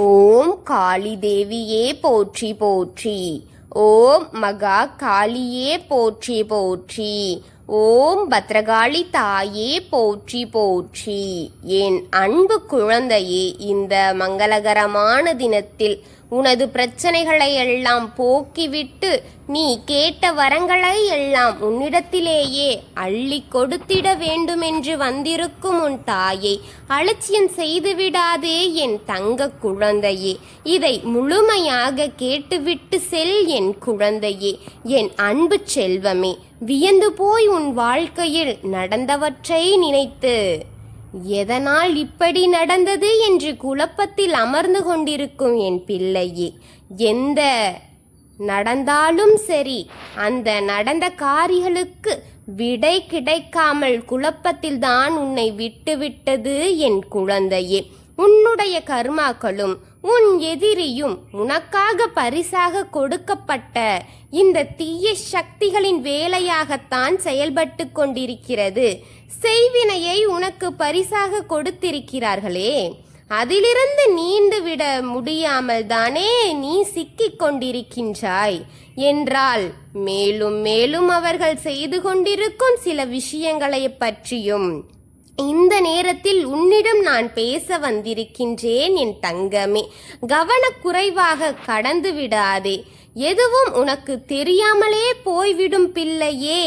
ஓம் காளி தேவியே போற்றி போற்றி. ஓம் மகா காளியே போற்றி போற்றி. ஓம் பத்ரகாளி தாயே போற்றி போற்றி. என் அன்பு குழந்தையே, இந்த மங்களகரமான தினத்தில் உனது பிரச்சனைகளை எல்லாம் போக்கிவிட்டு நீ கேட்ட வரங்களை எல்லாம் உன்னிடத்திலேயே அள்ளி கொடுத்திட வேண்டுமென்று வந்திருக்கும் உன் தாயை அலட்சியம் செய்துவிடாதே என் தங்க குழந்தையே. இதை முழுமையாக கேட்டுவிட்டு செல் என் குழந்தையே, என் அன்பு செல்வமே. வியந்து போய் உன் வாழ்க்கையில் நடந்தவற்றை நினைத்து எதனால் இப்படி நடந்தது என்று குழப்பத்தில் அமர்ந்து கொண்டிருக்கும் என் பிள்ளையே, எந்த நடந்தாலும் சரி அந்த நடந்த காரியங்களுக்கு விடை கிடைக்காமல் குழப்பத்தில் தான் உன்னை விட்டுவிட்டது என் குழந்தையே. உன்னுடைய கர்மாக்களும் உன் எதிரியும் உனக்காக பரிசாக கொடுக்கப்பட்ட இந்த தீய சக்திகளின் வேலையாகத்தான் செயல்பட்டு கொண்டிருக்கிறது. செய்வினையை உனக்கு பரிசாக கொடுத்திருக்கிறார்களே, அதிலிருந்து நீண்டு விட முடியாமல் தானே நீ சிக்கிக் கொண்டிருக்கின்றாய் என்றால் மேலும் மேலும் அவர்கள் செய்து கொண்டிருக்கும் சில விஷயங்களை பற்றியும் இந்த நேரத்தில் உன்னிடம் நான் பேச வந்திருக்கின்றேன் என் தங்கமே. கவனக்குறைவாக கடந்து விடாதே. எதுவும் உனக்கு தெரியாமலே போய்விடும் பிள்ளையே.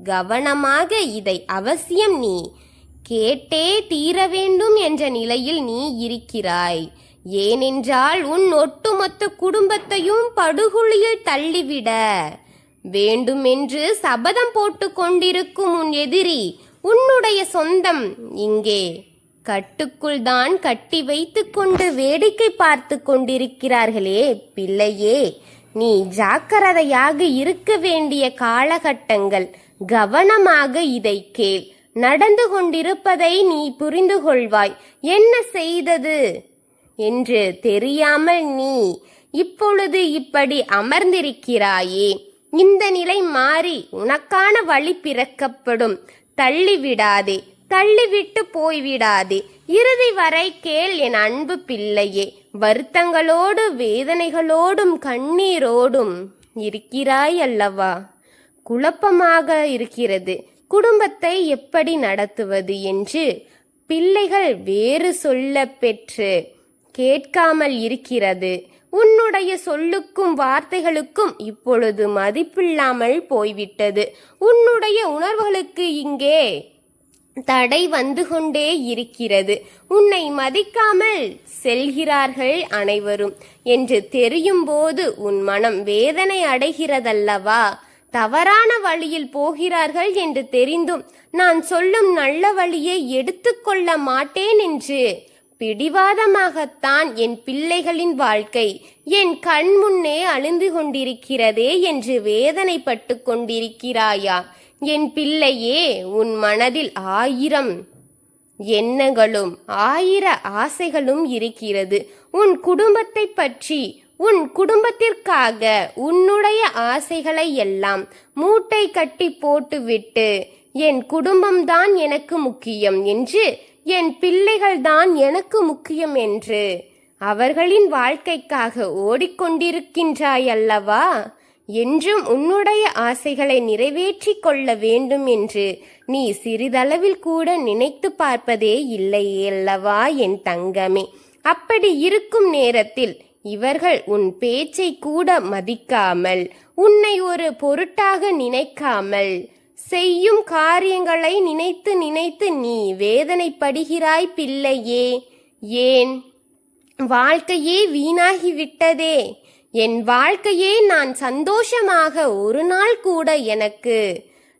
கவனமாக இதை அவசியம் நீ கேட்டே தீர வேண்டும் என்ற நிலையில் நீ இருக்கிறாய். ஏனென்றால் உன் ஒட்டுமொத்த குடும்பத்தையும் படுகுழியில் தள்ளிவிட வேண்டுமென்று சபதம் போட்டு கொண்டிருக்கும் உன் எதிரி உன்னுடைய சொந்தம் இங்கே கட்டுக்குள் தான் கட்டி வைத்து கொண்டு வேடிக்கை பார்த்து கொண்டிருக்கிறார்களே பிள்ளையே. நீ ஜாக்கிரதையாக இருக்க வேண்டிய காலகட்டங்கள். கவனமாக இதை கேள். நடந்து கொண்டிருப்பதை நீ புரிந்து கொள்வாய். என்ன செய்தது என்று தெரியாமல் நீ இப்பொழுது இப்படி அமர்ந்திருக்கிறாயே. இந்த நிலை மாறி உனக்கான வழி பிறக்கப்படும். தள்ளிவிடாதே, தள்ளிவிட்டு போய்விடாதே. இறுதி வரை கேள் என் அன்பு பிள்ளையே. வருத்தங்களோடு வேதனைகளோடும் கண்ணீரோடும் இருக்கிறாய் அல்லவா? குழப்பமாக இருக்கிறது. குடும்பத்தை எப்படி நடத்துவது என்று பிள்ளைகள் வேறு சொல்ல பெற்று கேட்காமல் இருக்கிறது. உன்னுடைய சொல்லுக்கும் வார்த்தைகளுக்கும் இப்பொழுது மதிப்பில்லாமல் போய்விட்டது. உன்னுடைய உணர்வுகளுக்கு இங்கே தடை வந்து கொண்டே இருக்கிறது. உன்னை மதிக்காமல் செல்கிறார்கள் அனைவரும் என்று தெரியும் போது உன் மனம் வேதனை அடைகிறதல்லவா? தவறான வழியில் போகிறார்கள் என்று தெரிந்தும் நான் சொல்லும் நல்ல வழியை எடுத்துக்கொள்ள மாட்டேன் என்று பிடிவாதமாகத்தான் என் பிள்ளைகளின் வாழ்க்கை என் கண் முன்னே அழிந்து கொண்டிருக்கிறதே என்று வேதனைப்பட்டு கொண்டிருக்கிறாயா? என் பிள்ளையே, உன் மனதில் 1000 எண்ணங்களும் 1000 ஆசைகளும் இருக்கிறது. உன் குடும்பத்தை பற்றி, உன் குடும்பத்திற்காக உன்னுடைய ஆசைகளை எல்லாம் மூட்டை கட்டி போட்டுவிட்டு என் குடும்பம்தான் எனக்கு முக்கியம் என்று, என் பிள்ளைகள்தான் எனக்கு முக்கியம் என்று அவர்களின் வாழ்க்கைக்காக ஓடிக்கொண்டிருக்கின்றாய் அல்லவா? என்றும் உன்னுடைய ஆசைகளை நிறைவேற்றி கொள்ள வேண்டும் என்று நீ சிறிதளவில் கூட நினைத்து பார்ப்பதே இல்லை அல்லவா என் தங்கமே? அப்படி இருக்கும் நேரத்தில் இவர்கள் உன் பேச்சை கூட மதிக்காமல், உன்னை ஒரு பொருட்டாக நினைக்காமல் செய்யும் காரியங்களை நினைத்து நினைத்து நீ வேதனைப்படுகிறாய் பிள்ளையே. ஏன் வாழ்க்கையே வீணாகிவிட்டதே. என் வாழ்க்கையே நான் சந்தோஷமாக ஒரு நாள் கூட எனக்கு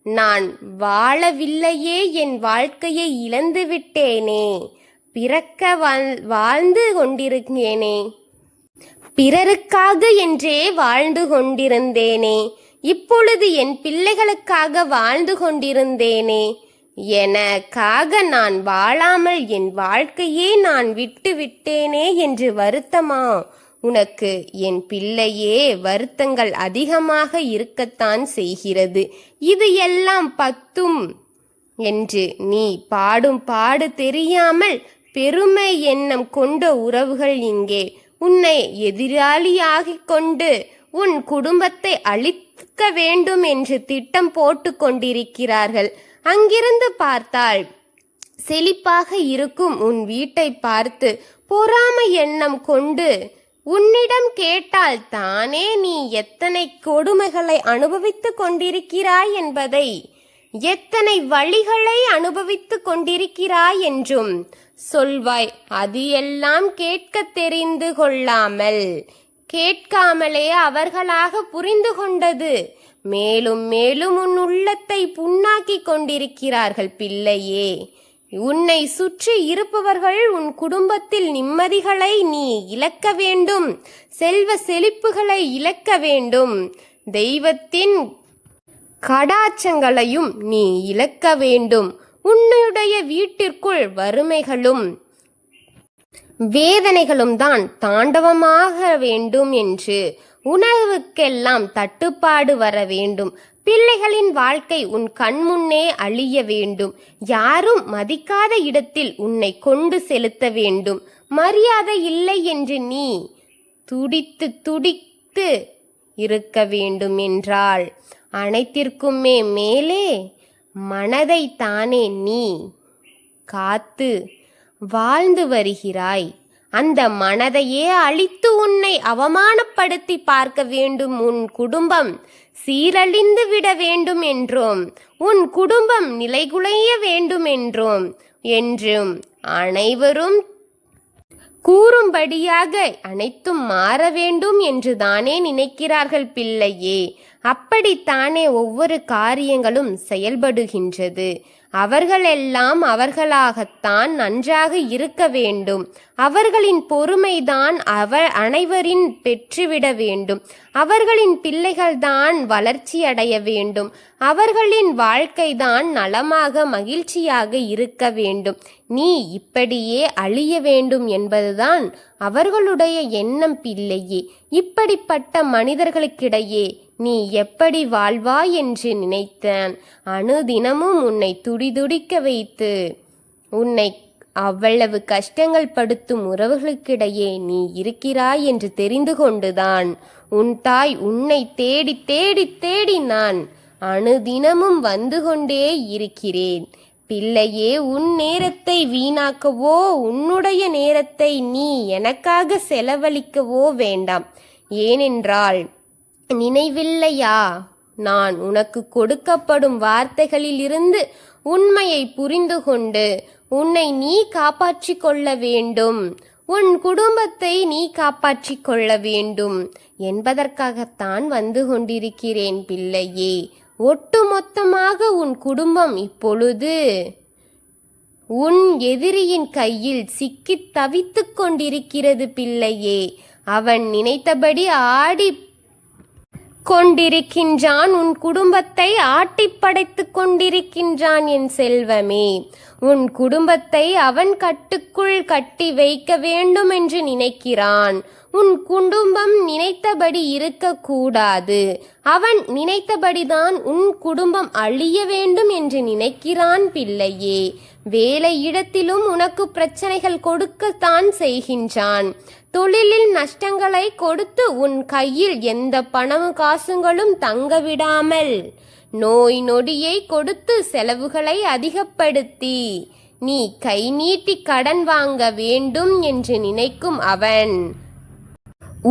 நான் வாழவில்லையே, என் வாழ்க்கையை இழந்து விட்டேனே. பிறக்க வாழ்ந்து கொண்டிருந்தேனே, பிறருக்காக என்றே வாழ்ந்து கொண்டிருந்தேனே. இப்பொழுது என் பிள்ளைகளுக்காக வாழ்ந்து கொண்டிருந்தேனே. எனக்காக நான் வாழாமல் என் வாழ்க்கையே நான் விட்டு விட்டேனே என்று வருத்தமா உனக்கு? என் பிள்ளையே, வருத்தங்கள் அதிகமாக இருக்கத்தான் செய்கிறது. இது எல்லாம் பத்தும் என்று நீ பாடும் பாடு தெரியாமல் பெருமை எண்ணம் கொண்ட உறவுகள் இங்கே உன்னை எதிராளியாகிக் கொண்டு உன் குடும்பத்தை அழிக்க வேண்டும் என்று திட்டம் போட்டு கொண்டிருக்கிறார்கள். அங்கிருந்து பார்த்தால் செழிப்பாக இருக்கும் உன் வீட்டை பார்த்து பொறாமை எண்ணம் கொண்டு உன்னிடம் கேட்டால் தானே நீ எத்தனை கொடுமைகளை அனுபவித்துக் கொண்டிருக்கிறாய் என்பதை, எத்தனை வழிகளை அனுபவித்துக் கொண்டிருக்கிறாய் என்றும் சொல்வாய். அது எல்லாம் கேட்க தெரிந்து கொள்ளாமல் கேட்காமலே அவர்களாக புரிந்து கொண்டது மேலும் மேலும் உன் உள்ளத்தை புண்ணாக்கிக் கொண்டிருக்கிறார்கள் பிள்ளையே. உன்னை சுற்றி இருப்பவர்கள் உன் குடும்பத்தில் நிம்மதிகளை நீ இழக்க வேண்டும், செல்வ செழிப்புகளை இழக்க வேண்டும், தெய்வத்தின் கடாட்சங்களையும் நீ இழக்க வேண்டும். உன்னுடைய வீட்டிற்குள் வறுமைகளும் வேதனைகளும் தான் தாண்டவமாக வேண்டும் என்று உணவுக்கெல்லாம் தட்டுப்பாடு வர வேண்டும். பிள்ளைகளின் வாழ்க்கை உன் கண்முன்னே அழிய வேண்டும். யாரும் மதிக்காத இடத்தில் உன்னை கொண்டு செலுத்த வேண்டும். மரியாதை இல்லை என்று நீ துடித்து துடித்து இருக்க வேண்டும் என்றால் அனைத்திற்குமே மேலே மனதை தானே நீ காத்து வாழ்ந்து வருகிறாய். அந்த மனதையே அழித்து உன்னை அவமானப்படுத்தி பார்க்க வேண்டும். உன் குடும்பம் சீரழிந்து விட வேண்டும் என்றும் உன் குடும்பம் நிலைகுலைய வேண்டும் என்றும் அனைவரும் கூறும்படியாக அனைத்தும் மாற வேண்டும் என்று தானே நினைக்கிறார்கள் பிள்ளையே. அப்படித்தானே ஒவ்வொரு காரியங்களும் செயல்படுகின்றது. அவர்களெல்லாம் அவர்களாகத்தான் நன்றாக இருக்க வேண்டும். அவர்களின் பொறுமைதான் அனைவரின் பெற்றுவிட வேண்டும். அவர்களின் பிள்ளைகள்தான் வளர்ச்சி அடைய வேண்டும். அவர்களின் வாழ்க்கைதான் நலமாக மகிழ்ச்சியாக இருக்க வேண்டும். நீ இப்படியே அழிய வேண்டும் என்பதுதான் அவர்களுடைய எண்ணம் பிள்ளையே. இப்படிப்பட்ட மனிதர்களுக்கிடையே நீ எப்படி வாழ்வாய் என்று நினைத்தான். அனுதினமும் உன்னை துடிதுடிக்க வைத்து உன்னை அவ்வளவு கஷ்டங்கள் படுத்தும் உறவுகளுக்கிடையே நீ இருக்கிறாய் என்று தெரிந்து கொண்டுதான் உன் தாய் உன்னை தேடி தேடி தேடி நான் அனுதினமும் வந்து கொண்டே இருக்கிறேன். பிள்ளையே, உன் நேரத்தை வீணாக்கவோ உன்னுடைய நேரத்தை நீ எனக்காக செலவழிக்கவோ வேண்டாம். ஏனென்றால் நினைவில்லையா, நான் உனக்கு கொடுக்கப்படும் வார்த்தைகளிலிருந்து உண்மையை புரிந்து கொண்டு உன்னை நீ காப்பாற்றிக் கொள்ள வேண்டும், உன் குடும்பத்தை நீ காப்பாற்றிக் கொள்ள வேண்டும் என்பதற்காகத்தான் வந்து கொண்டிருக்கிறேன் பிள்ளையே. ஒட்டுமொத்தமாக உன் குடும்பம் இப்பொழுது உன் எதிரியின் கையில் சிக்கித் தவித்துக் கொண்டிருக்கிறது பிள்ளையே. அவன் நினைத்தபடி ஆடி கொண்டிருக்கின்றான். உன் குடும்பத்தை ஆட்டிப் படைத்துக் கொண்டிருக்கின்றான் என் செல்வமே. உன் குடும்பத்தை அவன் கட்டுக்குள் கட்டி வைக்க வேண்டும் என்று நினைக்கிறான். உன் குடும்பம் நினைத்தபடி இருக்கக்கூடாது. அவன் நினைத்தபடிதான் உன் குடும்பம் அழிய வேண்டும் என்று நினைக்கிறான் பிள்ளையே. வேலையிடத்திலும் உனக்கு பிரச்சனைகள் கொடுக்கத்தான் செய்கின்றான். தொழிலில் நஷ்டங்களை கொடுத்து உன் கையில் எந்த பணமும் காசுங்களும் தங்க விடாமல் நோய் நொடியை கொடுத்து செலவுகளை அதிகப்படுத்தி நீ கை நீட்டி கடன் வாங்க வேண்டும் என்று நினைக்கும் அவன்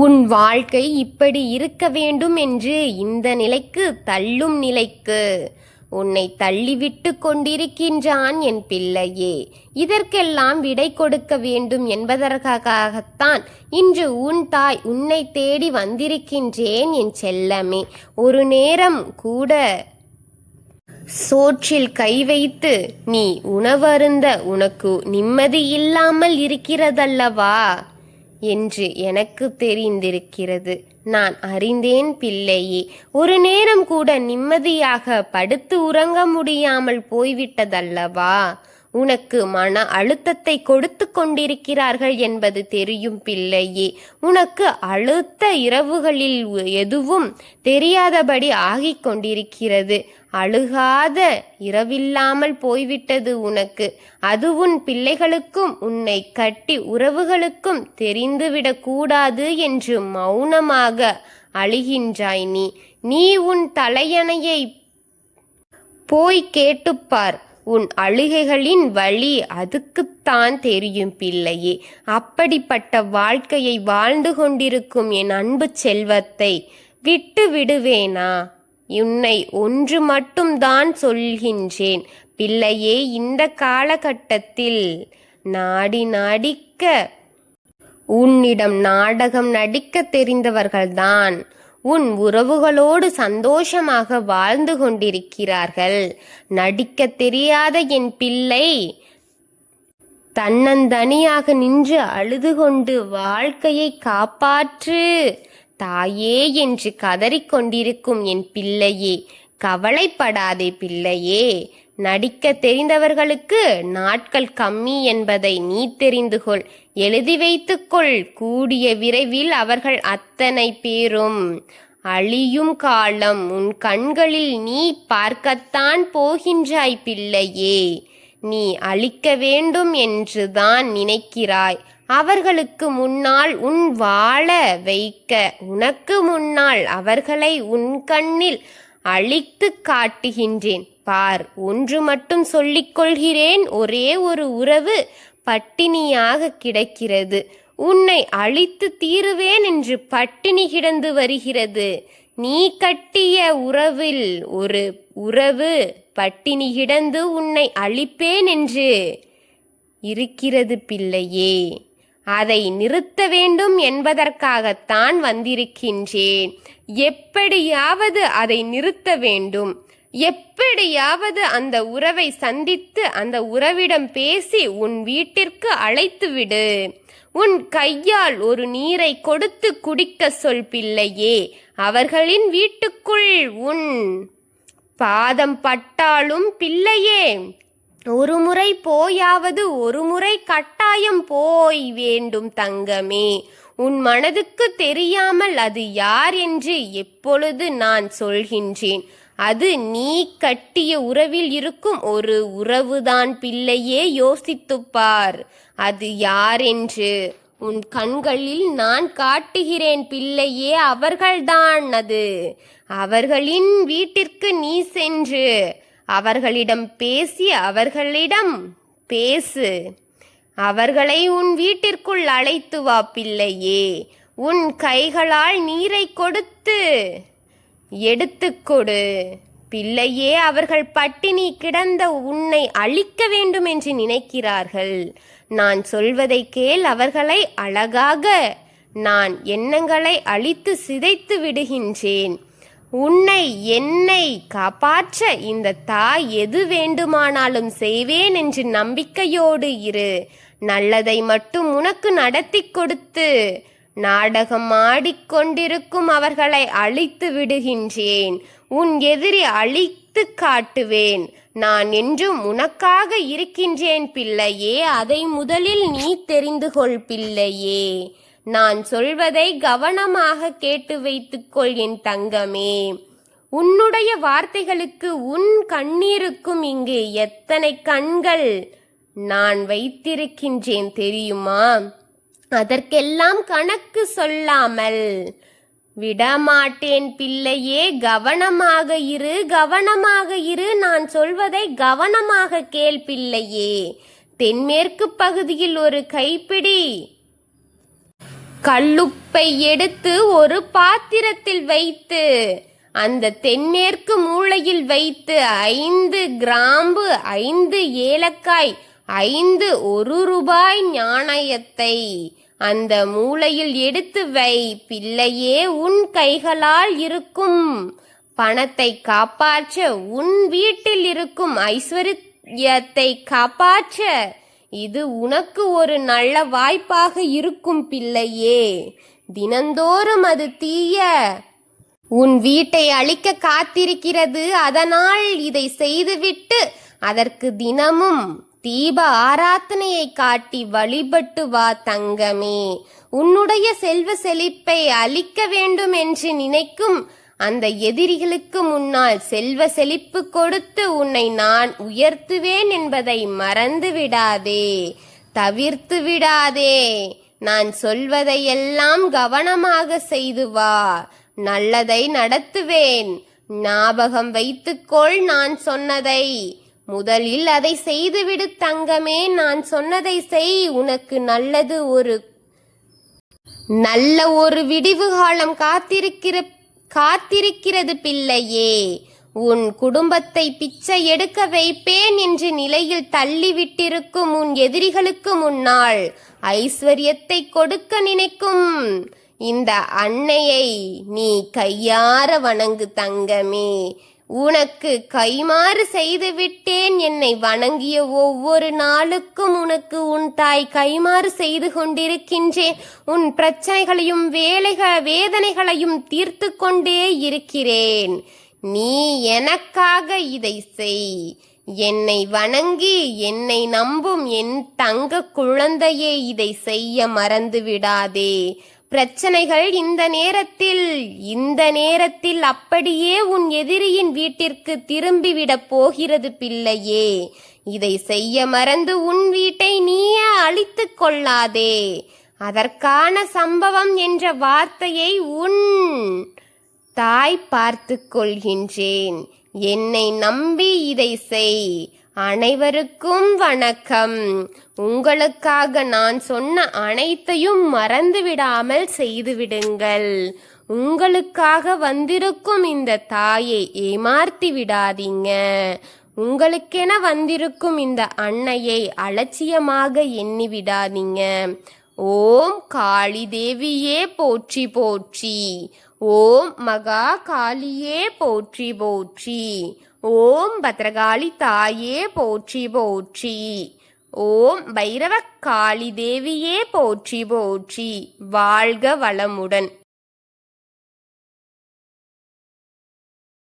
உன் வாழ்க்கை இப்படி இருக்க வேண்டும் என்று இந்த நிலைக்கு தள்ளும் நிலைக்கு உன்னை தள்ளிவிட்டு கொண்டிருக்கின்றான் என் பிள்ளையே. இதற்கெல்லாம் விடை கொடுக்க வேண்டும் என்பதற்காகத்தான் இன்று உன் தாய் உன்னை தேடி வந்திருக்கின்றேன் என் செல்லமே. ஒரு நேரம் கூட சோற்றில் கை வைத்து நீ உணவருந்த உனக்கு நிம்மதி இல்லாமல் இருக்கிறதல்லவா என்று எனக்கு தெரிந்திருக்கிறது. நான் அறிந்தேன் பிள்ளையே. ஒரு நேரம் கூட நிம்மதியாக படுத்து உறங்க முடியாமல் போய்விட்டதல்லவா. உனக்கு மன அழுத்தத்தை கொடுத்து கொண்டிருக்கிறார்கள் என்பது தெரியும் பிள்ளையே. உனக்கு அழுத்த இரவுகளில் எதுவும் தெரியாதபடி ஆகிக் கொண்டிருக்கிறது. அழுகாத இரவில்லாமல் போய்விட்டது உனக்கு. அது உன் பிள்ளைகளுக்கும் உன்னை கட்டி உறவுகளுக்கும் தெரிந்துவிடக்கூடாது என்று மௌனமாக அழுகின்றாய் நீ. நீ உன் தலையணையை போய் கேட்டுப்பார். உன் அழுகைகளின் வழி அதுக்குத்தான் தெரியும் பிள்ளையே. அப்படிப்பட்ட வாழ்க்கையை வாழ்ந்து கொண்டிருக்கும் என் அன்பு செல்வத்தை விட்டு விடுவேனா? உன்னை ஒன்று மட்டும்தான் சொல்கின்றேன் பிள்ளையே. இந்த காலகட்டத்தில் நடிக்க உன்னிடம் நாடகம் நடிக்க தெரிந்தவர்கள்தான் உன் உறவுகளோடு சந்தோஷமாக வாழ்ந்து கொண்டிருக்கிறார்கள். நடிக்க தெரியாத என் பிள்ளை தன்னந்தனியாக நின்று அழுது கொண்டு வாழ்க்கையை காப்பாற்று தாயே என்று கதறிக்கொண்டிருக்கும் என் பிள்ளையே. கவலைப்படாதே பிள்ளையே. நடிக்க தெரிந்தவர்களுக்கு நாட்கள் கம்மி என்பதை நீ தெரிந்து கொள். எழுதி வைத்துக்கொள். கூடிய விரைவில் அவர்கள் அத்தனை பேரும் அழியும் காலம் உன் கண்களில் நீ பார்க்கத்தான் போகின்றாய் பிள்ளையே. நீ அழிக்க வேண்டும் என்றுதான் நினைக்கிறாய். அவர்களுக்கு முன்னால் உன் வாழ வைக்க உனக்கு முன்னால் அவர்களை உன் கண்ணில் அழித்து காட்டுகின்றேன் பார். ஒன்று மட்டும் சொல்லிக் கொள்கிறேன். ஒரே ஒரு உறவு பட்டினியாக கிடக்கிறது. உன்னை அழித்து தீருவேன் என்று பட்டினி கிடந்து வருகிறது. நீ கட்டிய உறவில் ஒரு உறவு பட்டினி கிடந்து உன்னை அழிப்பேன் என்று இருக்கிறது பிள்ளையே. அதை நிறுத்த வேண்டும் என்பதற்காகத்தான் வந்திருக்கின்றேன். எப்படியாவது அதை நிறுத்த வேண்டும். எப்படியாவது அந்த உறவை சந்தித்து அந்த உறவிடம் பேசி உன் வீட்டிற்கு அழைத்துவிடு. உன் கையால் ஒரு நீரை கொடுத்து குடிக்க சொல் பிள்ளையே. அவர்களின் வீட்டுக்குள் உன் பாதம் பட்டாலும் பிள்ளையே, ஒரு முறை போயாவது ஒரு முறை கட்டாயம் போய் வேண்டும் தங்கமே. உன் மனதுக்கு தெரியாமல் அது யார் என்று எப்பொழுது நான் சொல்கின்றேன். அது நீ கட்டிய உறவில் இருக்கும் ஒரு உறவுதான் பிள்ளையே. யோசித்துப்பார் அது யார் என்று. உன் கண்களில் நான் காட்டுகிறேன் பிள்ளையே. அவர்கள்தான் அது. அவர்களின் வீட்டிற்கு நீ சென்று அவர்களிடம் பேசி அவர்களிடம் பேசு. அவர்களை உன் வீட்டிற்குள் அழைத்து வா பிள்ளையே. உன் கைகளால் நீரை கொடுத்து எடுத்துக்கொடு பிள்ளையே. அவர்கள் பட்டினி கிடந்த உன்னை அழிக்க வேண்டும் என்று நினைக்கிறார்கள். நான் சொல்வதை கேள். அவர்களை அழகாக நான் எண்ணங்களை அழித்து சிதைத்து விடுகின்றேன். உன்னை என்னை காப்பாற்ற இந்த தாய் எது வேண்டுமானாலும் செய்வேன் என்று நம்பிக்கையோடு இரு. நல்லதை மட்டும் உனக்கு நடத்தி கொடுத்து நாடகம் ஆடிக்கொண்டிருக்கும் அவர்களை அழித்து விடுகின்றேன். உன் எதிரி அழித்து காட்டுவேன். நான் என்றும் உனக்காக இருக்கின்றேன் பிள்ளையே. அதை முதலில் நீ தெரிந்து கொள் பிள்ளையே. நான் சொல்வதை கவனமாக கேட்டு வைத்துக்கொள் என் தங்கமே. உன்னுடைய வார்த்தைகளுக்கு உன் கண்ணீருக்கும் இங்கு எத்தனை கண்கள் நான் வைத்திருக்கின்றேன் தெரியுமா? அதற்கெல்லாம் கணக்கு சொல்லாமல் விடமாட்டேன் பிள்ளையே. கவனமாக இரு, கவனமாக இரு. நான் சொல்வதை கவனமாக கேள் பிள்ளையே. தென்மேற்கு பகுதியில் ஒரு கைப்பிடி கல்லுப்பை எடுத்து ஒரு பாத்திரத்தில் வைத்து அந்த தென்மேற்கு மூலையில் வைத்து 5 கிராம்பு, 5 ஏலக்காய், 5 1 ரூபாய் நாணயத்தை அந்த மூலையில் எடுத்து வை பிள்ளையே. உன் கைகளால் இருக்கும் பணத்தை காப்பாற்ற, உன் வீட்டில் இருக்கும் ஐஸ்வர்யத்தை காப்பாற்ற இது உனக்கு ஒரு நல்ல வாய்ப்பாக இருக்கும் பிள்ளையே. தினந்தோறும் அது தீய உன் வீட்டை அழிக்க காத்திருக்கிறது. அதனால் இதை செய்துவிட்டு அதற்கு தினமும் தீப ஆராதனையை காட்டி வழிபட்டு வா தங்கமே. உன்னுடைய செல்வ செழிப்பை அளிக்க வேண்டும் என்று நினைக்கும் அந்த எதிரிகளுக்கு முன்னால் செல்வ செழிப்பு கொடுத்து உன்னை நான் உயர்த்துவேன் என்பதை மறந்து விடாதே, தவிர்த்து விடாதே. நான் சொல்வதையெல்லாம் கவனமாக செய்து வா, நல்லதை நடத்துவேன். ஞாபகம் வைத்துக்கொள் நான் சொன்னதை. முதலில் அதை செய்துவிடு தங்கமே. நான் சொன்னதை செய். உனக்கு நல்ல ஒரு விடிவு காலம் காத்திருக்கிறது பிள்ளையே. உன் குடும்பத்தை பிச்சை எடுக்க வைப்பேன் என்ற நிலையில் தள்ளிவிட்டிருக்கும் உன் எதிரிகளுக்கு முன்னால் ஐஸ்வர்யத்தை கொடுக்க நினைக்கும் இந்த அன்னையை நீ கையார வணங்கு தங்கமே. உனக்கு கைமாறு செய்து விட்டேன். என்னை வணங்கிய ஒவ்வொரு நாளுக்கும் உனக்கு உன் தாய் கைமாறு செய்து கொண்டிருக்கின்றேன். உன் பிரச்சனைகளையும் வேதனைகளையும் தீர்த்து கொண்டே இருக்கிறேன். நீ எனக்காக இதை செய். என்னை வணங்கி என்னை நம்பும் என் தங்க குழந்தையே, இதை செய்ய மறந்து விடாதே. பிரச்சனைகள் இந்த நேரத்தில் அப்படியே உன் எதிரியின் வீட்டிற்கு திரும்பிவிடப் போகிறது பிள்ளையே. இதை செய்ய மறந்து உன் வீட்டை நீயே அழித்துக் கொள்ளாதே. அதற்கான சம்பவம் என்ற வார்த்தையை உன் தாய் பார்த்து கொள்கின்றேன். என்னை நம்பி இதை செய். அனைவருக்கும் வணக்கம். உங்களுக்காக நான் சொன்ன அனைத்தையும் மறந்துவிடாமல் செய்துவிடுங்கள். உங்களுக்காக வந்திருக்கும் இந்த தாயை ஏமாற்றி விடாதீங்க. உங்களுக்கென வந்திருக்கும் இந்த அன்னையை அலட்சியமாக எண்ணி விடாதீங்க. ஓம் காளி தேவியே போற்றி போற்றி. ஓம் மகா காளியே போற்றி போற்றி. ஓம் பத்ரகாளி தாயே போற்றி போற்றி. ஓம் பைரவ காளி தேவியே போற்றி போற்றி. வாழ்க வளமுடன்.